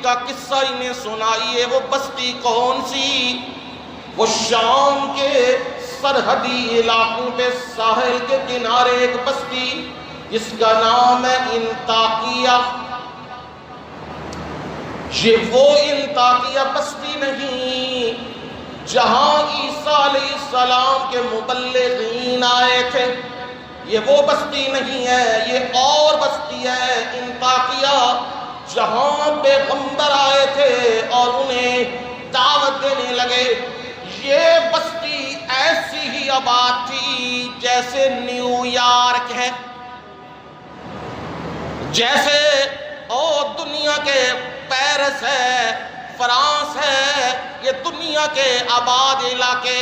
کا قصہ انہیں سنائیے، وہ بستی کون سی؟ وہ شام کے سرحدی علاقوں پہ ساحل کے کنارے ایک بستی جس کا نام ہے انطاکیہ۔ یہ وہ انطاکیہ بستی نہیں جہاں عیسیٰ علیہ السلام کے مبلغین آئے تھے، یہ وہ بستی نہیں ہے، یہ اور بستی ہے انطاکیہ جہاں پیغمبر آئے تھے اور انہیں دعوت دینے لگے۔ یہ بستی ایسی ہی آباد تھی جیسے نیو یارک ہے، جیسے دنیا کے پیرس ہے، فرانس ہے، یہ دنیا کے آباد علاقے۔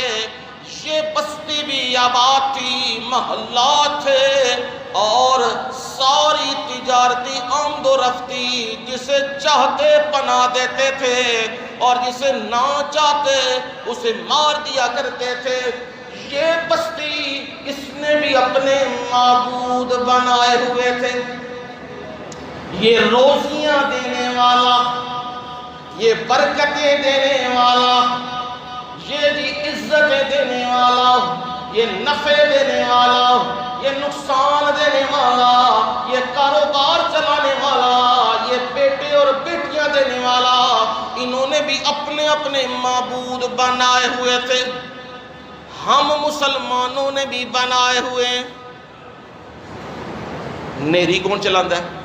یہ بستی بھی آباد تھی، محلات تھے اور ساری تجارتی آمد و رفتی، جسے چاہتے پناہ دیتے تھے اور جسے نہ چاہتے اسے مار دیا کرتے تھے۔ یہ بستی اس نے بھی اپنے معبود بنائے ہوئے تھے۔ یہ روزیاں دینے والا، یہ برکتیں دینے والا، یہ جی عزتیں دینے والا، یہ نفع دینے والا، یہ نقصان دینے والا، یہ کاروبار چلانے والا، یہ بیٹے اور بیٹیاں دینے والا، انہوں نے بھی اپنے اپنے معبود بنائے ہوئے تھے۔ ہم مسلمانوں نے بھی بنائے ہوئے ہیں۔ نیری کون چلاتا ہے؟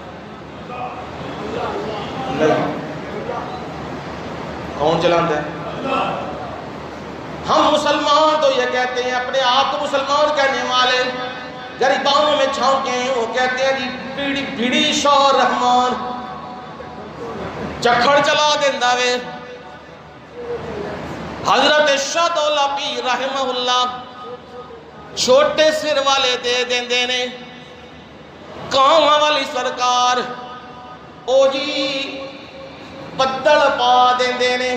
کون چلاتا ہے؟ ہم مسلمان تو یہ کہتے ہیں، اپنے آپ کو مسلمان کہنے والے غریبانوں میں چھونکے ہیں، وہ کہتے ہیں جی بیڑی بھیڑی شور رحمان چکھڑ چلا دیندہ وے۔ حضرت شاہ دولہ پیر رحمہ اللہ چھوٹے سر والے دے دیندے نے، کاماں والی سرکار او جی بدل پا دیندے نے۔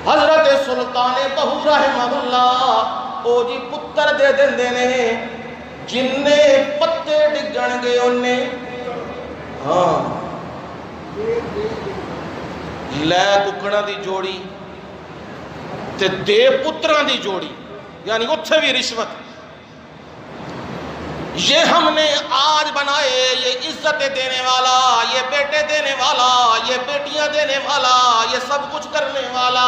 حضرت سلطان بہو رحمہ اللہ او جی پتر دے دیندے نے، جننے پتے ڈگن گے انہیں ہاں لے ککڑا دی جوڑی تے دے پتران دی جوڑی، یعنی اتھے بھی رشوت۔ یہ ہم نے آج بنائے، یہ عزتیں دینے والا، یہ بیٹے دینے والا، یہ بیٹیاں دینے والا، یہ سب کچھ کرنے والا،